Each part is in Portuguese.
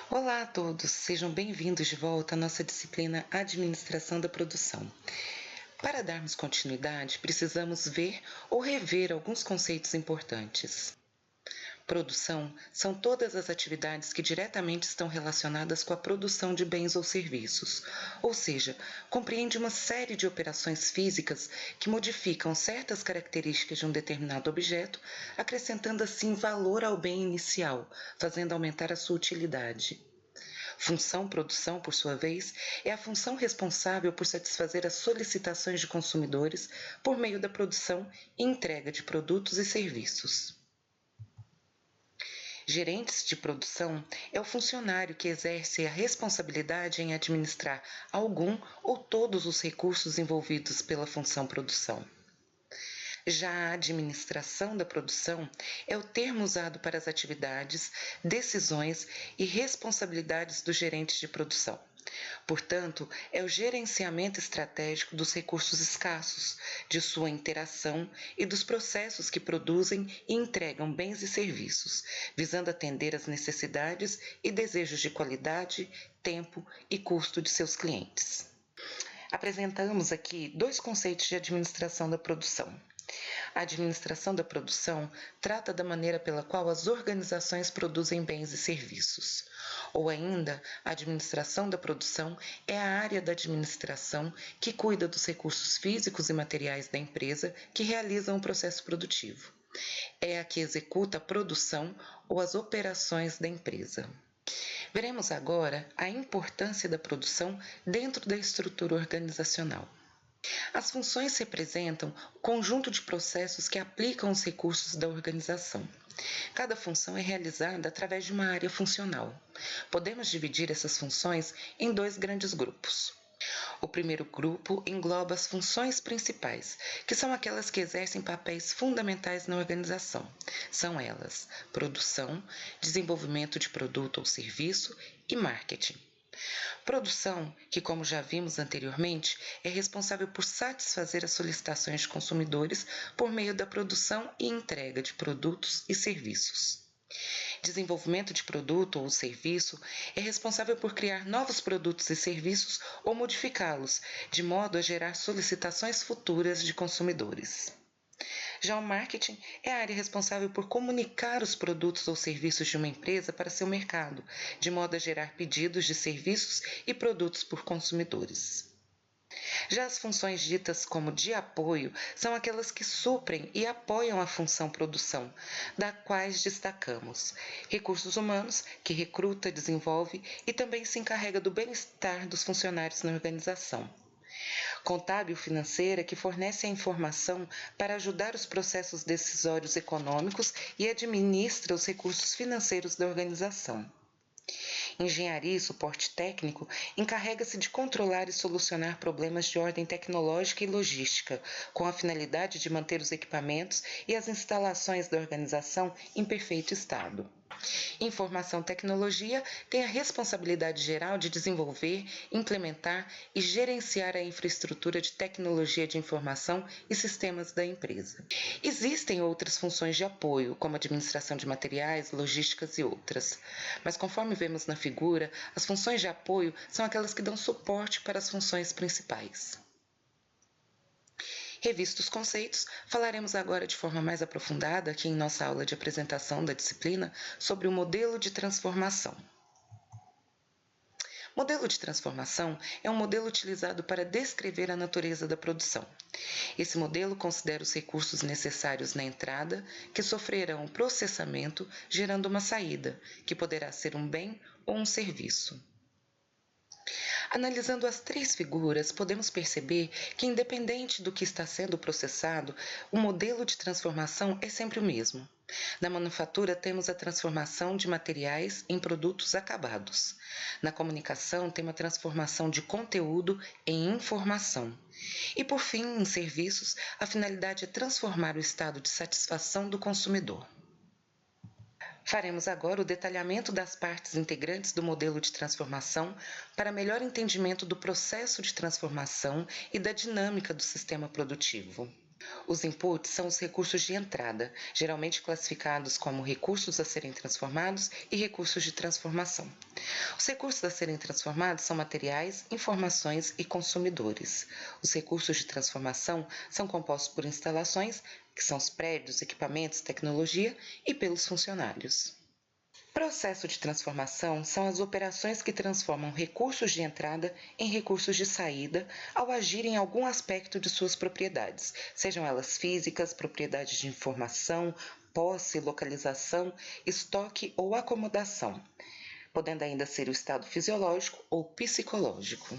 Olá a todos, sejam bem-vindos de volta à nossa disciplina Administração da Produção. Para darmos continuidade, precisamos ver ou rever alguns conceitos importantes. Produção são todas as atividades que diretamente estão relacionadas com a produção de bens ou serviços, ou seja, compreende uma série de operações físicas que modificam certas características de um determinado objeto, acrescentando assim valor ao bem inicial, fazendo aumentar a sua utilidade. Função produção, por sua vez, é a função responsável por satisfazer as solicitações de consumidores por meio da produção e entrega de produtos e serviços. Gerentes de produção é o funcionário que exerce a responsabilidade em administrar algum ou todos os recursos envolvidos pela função produção. Já a administração da produção é o termo usado para as atividades, decisões e responsabilidades dos gerentes de produção. Portanto, é o gerenciamento estratégico dos recursos escassos, de sua interação e dos processos que produzem e entregam bens e serviços, visando atender às necessidades e desejos de qualidade, tempo e custo de seus clientes. Apresentamos aqui dois conceitos de administração da produção. A administração da produção trata da maneira pela qual as organizações produzem bens e serviços. Ou ainda, a administração da produção é a área da administração que cuida dos recursos físicos e materiais da empresa que realizam o processo produtivo. É a que executa a produção ou as operações da empresa. Veremos agora a importância da produção dentro da estrutura organizacional. As funções representam o conjunto de processos que aplicam os recursos da organização. Cada função é realizada através de uma área funcional. Podemos dividir essas funções em dois grandes grupos. O primeiro grupo engloba as funções principais, que são aquelas que exercem papéis fundamentais na organização. São elas: produção, desenvolvimento de produto ou serviço e marketing. Produção, que como já vimos anteriormente, é responsável por satisfazer as solicitações de consumidores por meio da produção e entrega de produtos e serviços. Desenvolvimento de produto ou serviço é responsável por criar novos produtos e serviços ou modificá-los, de modo a gerar solicitações futuras de consumidores. Já o marketing é a área responsável por comunicar os produtos ou serviços de uma empresa para seu mercado, de modo a gerar pedidos de serviços e produtos por consumidores. Já as funções ditas como de apoio são aquelas que suprem e apoiam a função produção, da quais destacamos recursos humanos, que recruta, desenvolve e também se encarrega do bem-estar dos funcionários na organização. Contábil-financeira, que fornece a informação para ajudar os processos decisórios econômicos e administra os recursos financeiros da organização. Engenharia e suporte técnico encarrega-se de controlar e solucionar problemas de ordem tecnológica e logística, com a finalidade de manter os equipamentos e as instalações da organização em perfeito estado. Informação tecnologia tem a responsabilidade geral de desenvolver, implementar e gerenciar a infraestrutura de tecnologia de informação e sistemas da empresa. Existem outras funções de apoio, como administração de materiais, logísticas e outras. Mas conforme vemos na figura, as funções de apoio são aquelas que dão suporte para as funções principais. Revistos os conceitos, falaremos agora de forma mais aprofundada, aqui em nossa aula de apresentação da disciplina, sobre o modelo de transformação. Modelo de transformação é um modelo utilizado para descrever a natureza da produção. Esse modelo considera os recursos necessários na entrada, que sofrerão processamento, gerando uma saída, que poderá ser um bem ou um serviço. Analisando as três figuras, podemos perceber que, independente do que está sendo processado, o modelo de transformação é sempre o mesmo. Na manufatura, temos a transformação de materiais em produtos acabados. Na comunicação, temos a transformação de conteúdo em informação. E, por fim, em serviços, a finalidade é transformar o estado de satisfação do consumidor. Faremos agora o detalhamento das partes integrantes do modelo de transformação para melhor entendimento do processo de transformação e da dinâmica do sistema produtivo. Os inputs são os recursos de entrada, geralmente classificados como recursos a serem transformados e recursos de transformação. Os recursos a serem transformados são materiais, informações e consumidores. Os recursos de transformação são compostos por instalações, que são os prédios, equipamentos, tecnologia, e pelos funcionários. Processo de transformação são as operações que transformam recursos de entrada em recursos de saída ao agir em algum aspecto de suas propriedades, sejam elas físicas, propriedades de informação, posse, localização, estoque ou acomodação, podendo ainda ser o estado fisiológico ou psicológico.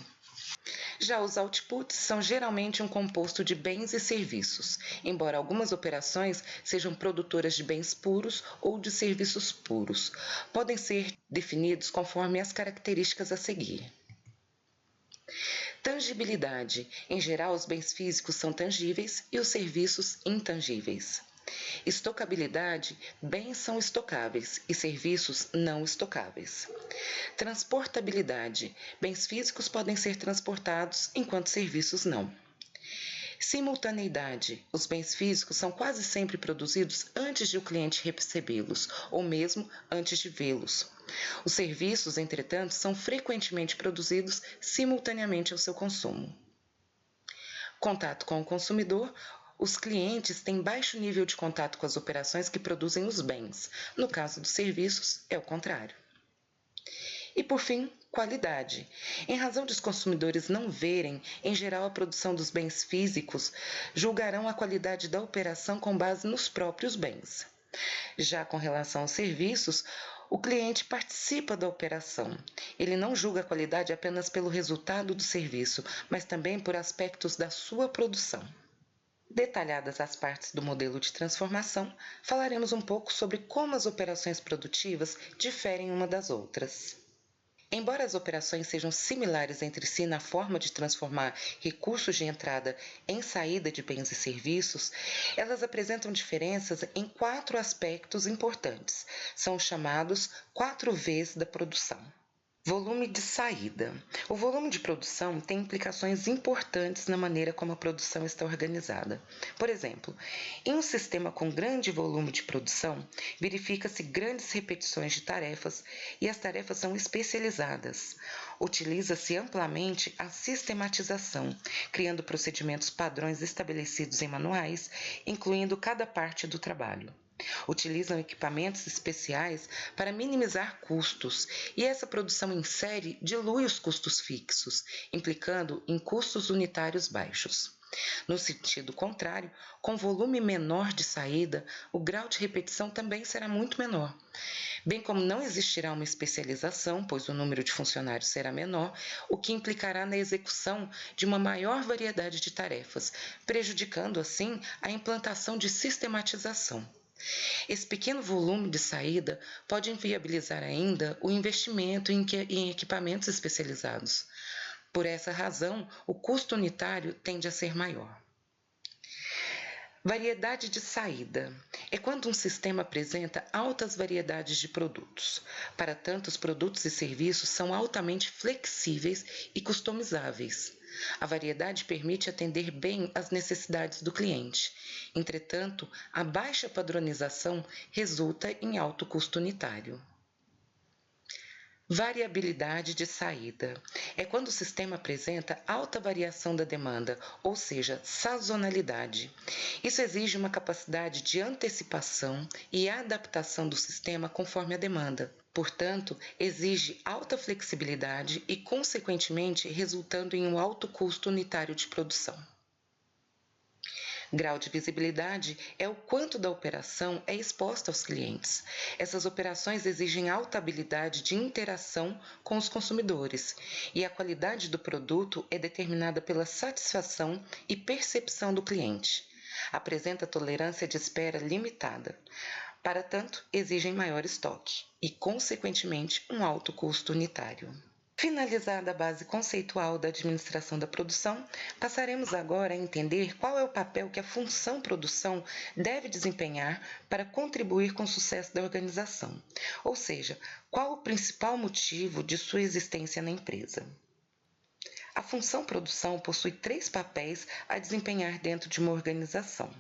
Já os outputs são geralmente um composto de bens e serviços, embora algumas operações sejam produtoras de bens puros ou de serviços puros. Podem ser definidos conforme as características a seguir. Tangibilidade. Em geral, os bens físicos são tangíveis e os serviços intangíveis. Estocabilidade, bens são estocáveis e serviços não estocáveis. Transportabilidade, bens físicos podem ser transportados enquanto serviços não. Simultaneidade, os bens físicos são quase sempre produzidos antes de o cliente recebê-los, ou mesmo antes de vê-los. Os serviços, entretanto, são frequentemente produzidos simultaneamente ao seu consumo. Contato com o consumidor. Os clientes têm baixo nível de contato com as operações que produzem os bens. No caso dos serviços, é o contrário. E, por fim, qualidade. Em razão de os consumidores não verem, em geral, a produção dos bens físicos, julgarão a qualidade da operação com base nos próprios bens. Já com relação aos serviços, o cliente participa da operação. Ele não julga a qualidade apenas pelo resultado do serviço, mas também por aspectos da sua produção. Detalhadas as partes do modelo de transformação, falaremos um pouco sobre como as operações produtivas diferem uma das outras. Embora as operações sejam similares entre si na forma de transformar recursos de entrada em saída de bens e serviços, elas apresentam diferenças em 4 aspectos importantes. São os chamados 4 Vs da produção. Volume de saída. O volume de produção tem implicações importantes na maneira como a produção está organizada. Por exemplo, em um sistema com grande volume de produção, verifica-se grandes repetições de tarefas e as tarefas são especializadas. Utiliza-se amplamente a sistematização, criando procedimentos padrões estabelecidos em manuais, incluindo cada parte do trabalho. Utilizam equipamentos especiais para minimizar custos e essa produção em série dilui os custos fixos, implicando em custos unitários baixos. No sentido contrário, com volume menor de saída, o grau de repetição também será muito menor. Bem como não existirá uma especialização, pois o número de funcionários será menor, o que implicará na execução de uma maior variedade de tarefas, prejudicando assim a implantação de sistematização. Esse pequeno volume de saída pode inviabilizar ainda o investimento em equipamentos especializados. Por essa razão, o custo unitário tende a ser maior. Variedade de saída é quando um sistema apresenta altas variedades de produtos. Para tanto, os produtos e serviços são altamente flexíveis e customizáveis. A variedade permite atender bem às necessidades do cliente. Entretanto, a baixa padronização resulta em alto custo unitário. Variabilidade de saída é quando o sistema apresenta alta variação da demanda, ou seja, sazonalidade. Isso exige uma capacidade de antecipação e adaptação do sistema conforme a demanda. Portanto, exige alta flexibilidade e, consequentemente, resultando em um alto custo unitário de produção. Grau de visibilidade é o quanto da operação é exposta aos clientes. Essas operações exigem alta habilidade de interação com os consumidores e a qualidade do produto é determinada pela satisfação e percepção do cliente. Apresenta tolerância de espera limitada. Para tanto, exigem maior estoque e, consequentemente, um alto custo unitário. Finalizada a base conceitual da administração da produção, passaremos agora a entender qual é o papel que a função produção deve desempenhar para contribuir com o sucesso da organização, ou seja, qual o principal motivo de sua existência na empresa. A função produção possui 3 papéis a desempenhar dentro de uma organização: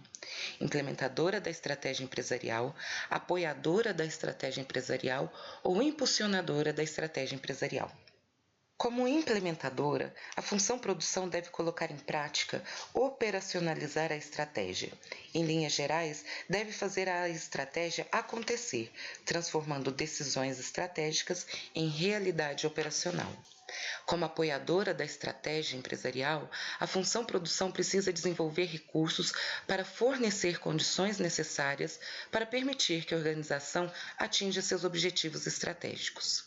implementadora da estratégia empresarial, apoiadora da estratégia empresarial ou impulsionadora da estratégia empresarial. Como implementadora, a função produção deve colocar em prática, operacionalizar a estratégia. Em linhas gerais, deve fazer a estratégia acontecer, transformando decisões estratégicas em realidade operacional. Como apoiadora da estratégia empresarial, a função produção precisa desenvolver recursos para fornecer condições necessárias para permitir que a organização atinja seus objetivos estratégicos.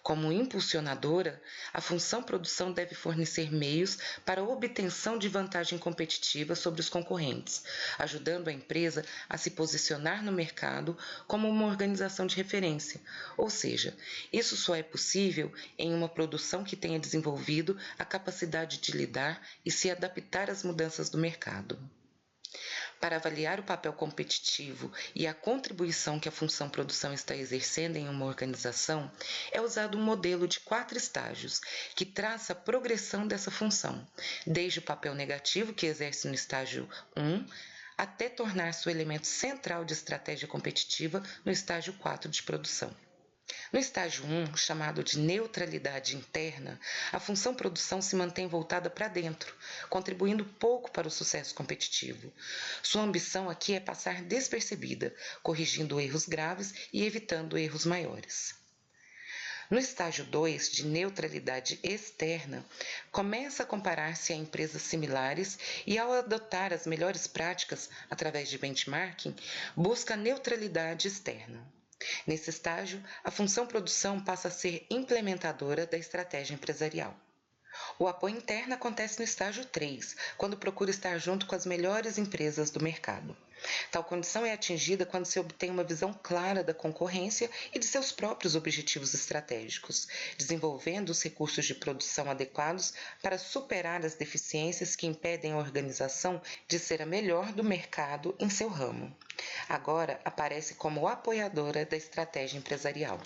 Como impulsionadora, a função produção deve fornecer meios para a obtenção de vantagem competitiva sobre os concorrentes, ajudando a empresa a se posicionar no mercado como uma organização de referência, ou seja, isso só é possível em uma produção que tenha desenvolvido a capacidade de lidar e se adaptar às mudanças do mercado. Para avaliar o papel competitivo e a contribuição que a função produção está exercendo em uma organização, é usado um modelo de 4 estágios, que traça a progressão dessa função, desde o papel negativo que exerce no estágio 1, até tornar-se o elemento central de estratégia competitiva no estágio 4 de produção. No estágio 1, chamado de neutralidade interna, a função produção se mantém voltada para dentro, contribuindo pouco para o sucesso competitivo. Sua ambição aqui é passar despercebida, corrigindo erros graves e evitando erros maiores. No estágio 2, de neutralidade externa, começa a comparar-se a empresas similares e, ao adotar as melhores práticas através de benchmarking, busca a neutralidade externa. Nesse estágio, a função produção passa a ser implementadora da estratégia empresarial. O apoio interno acontece no estágio 3, quando procura estar junto com as melhores empresas do mercado. Tal condição é atingida quando se obtém uma visão clara da concorrência e de seus próprios objetivos estratégicos, desenvolvendo os recursos de produção adequados para superar as deficiências que impedem a organização de ser a melhor do mercado em seu ramo. Agora aparece como apoiadora da estratégia empresarial.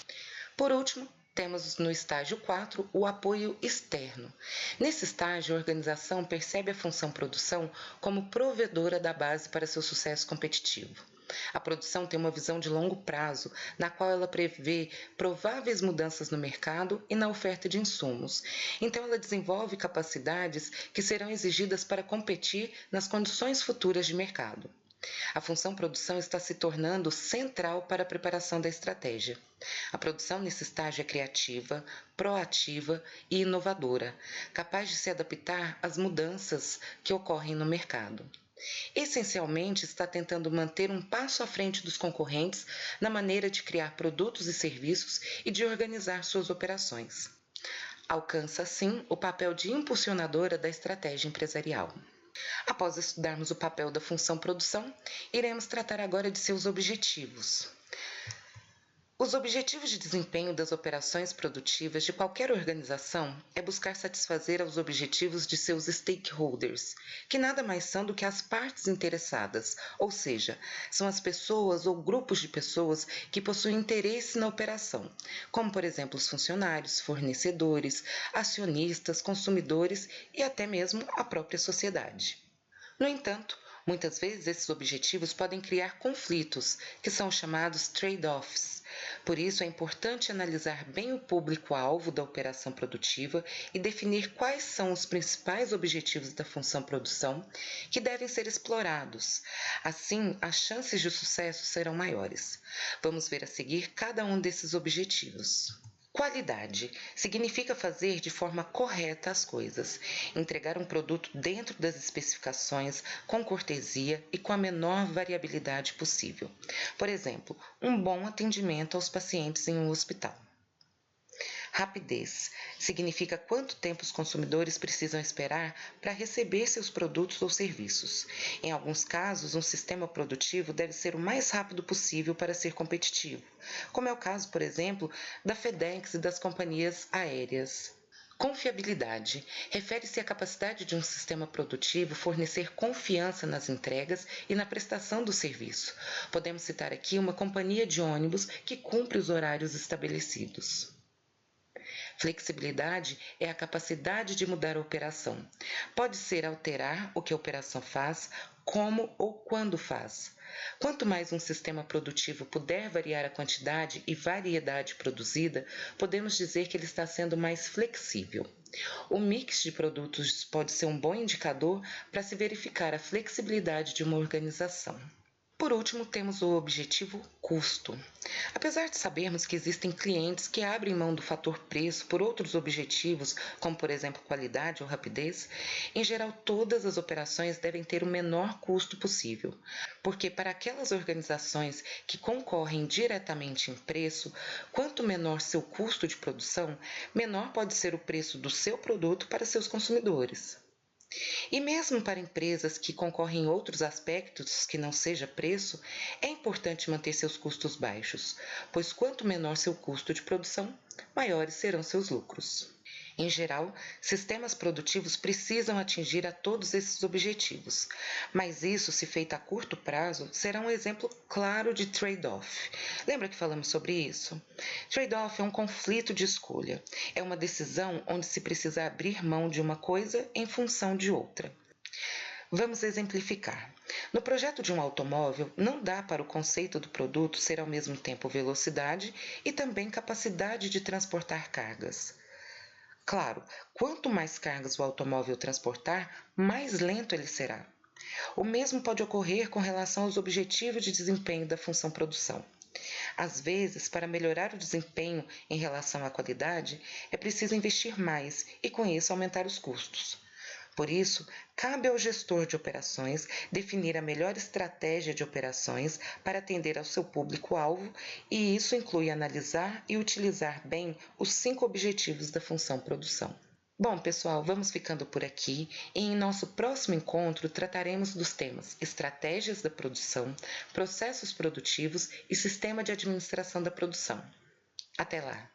Por último, temos no estágio 4 o apoio externo. Nesse estágio, a organização percebe a função produção como provedora da base para seu sucesso competitivo. A produção tem uma visão de longo prazo, na qual ela prevê prováveis mudanças no mercado e na oferta de insumos. Então, ela desenvolve capacidades que serão exigidas para competir nas condições futuras de mercado. A função produção está se tornando central para a preparação da estratégia. A produção nesse estágio é criativa, proativa e inovadora, capaz de se adaptar às mudanças que ocorrem no mercado. Essencialmente, está tentando manter um passo à frente dos concorrentes na maneira de criar produtos e serviços e de organizar suas operações. Alcança, assim, o papel de impulsionadora da estratégia empresarial. Após estudarmos o papel da função produção, iremos tratar agora de seus objetivos. Os objetivos de desempenho das operações produtivas de qualquer organização é buscar satisfazer aos objetivos de seus stakeholders, que nada mais são do que as partes interessadas, ou seja, são as pessoas ou grupos de pessoas que possuem interesse na operação, como por exemplo os funcionários, fornecedores, acionistas, consumidores e até mesmo a própria sociedade. No entanto, muitas vezes esses objetivos podem criar conflitos, que são chamados trade-offs. Por isso, é importante analisar bem o público-alvo da operação produtiva e definir quais são os principais objetivos da função produção que devem ser explorados. Assim, as chances de sucesso serão maiores. Vamos ver a seguir cada um desses objetivos. Qualidade significa fazer de forma correta as coisas, entregar um produto dentro das especificações, com cortesia e com a menor variabilidade possível. Por exemplo, um bom atendimento aos pacientes em um hospital. Rapidez significa quanto tempo os consumidores precisam esperar para receber seus produtos ou serviços. Em alguns casos, um sistema produtivo deve ser o mais rápido possível para ser competitivo, como é o caso, por exemplo, da FedEx e das companhias aéreas. Confiabilidade refere-se à capacidade de um sistema produtivo fornecer confiança nas entregas e na prestação do serviço. Podemos citar aqui uma companhia de ônibus que cumpre os horários estabelecidos. Flexibilidade é a capacidade de mudar a operação. Pode ser alterar o que a operação faz, como ou quando faz. Quanto mais um sistema produtivo puder variar a quantidade e variedade produzida, podemos dizer que ele está sendo mais flexível. O mix de produtos pode ser um bom indicador para se verificar a flexibilidade de uma organização. Por último, temos o objetivo custo. Apesar de sabermos que existem clientes que abrem mão do fator preço por outros objetivos, como por exemplo qualidade ou rapidez, em geral todas as operações devem ter o menor custo possível, porque para aquelas organizações que concorrem diretamente em preço, quanto menor seu custo de produção, menor pode ser o preço do seu produto para seus consumidores. E mesmo para empresas que concorrem em outros aspectos que não seja preço, é importante manter seus custos baixos, pois quanto menor seu custo de produção, maiores serão seus lucros. Em geral, sistemas produtivos precisam atingir a todos esses objetivos, mas isso, se feito a curto prazo, será um exemplo claro de trade-off. Lembra que falamos sobre isso? Trade-off é um conflito de escolha. É uma decisão onde se precisa abrir mão de uma coisa em função de outra. Vamos exemplificar. No projeto de um automóvel, não dá para o conceito do produto ser ao mesmo tempo velocidade e também capacidade de transportar cargas. Claro, quanto mais cargas o automóvel transportar, mais lento ele será. O mesmo pode ocorrer com relação aos objetivos de desempenho da função produção. Às vezes, para melhorar o desempenho em relação à qualidade, é preciso investir mais e, com isso, aumentar os custos. Por isso, cabe ao gestor de operações definir a melhor estratégia de operações para atender ao seu público-alvo, e isso inclui analisar e utilizar bem os 5 objetivos da função produção. Bom, pessoal, vamos ficando por aqui e em nosso próximo encontro trataremos dos temas estratégias da produção, processos produtivos e sistema de administração da produção. Até lá!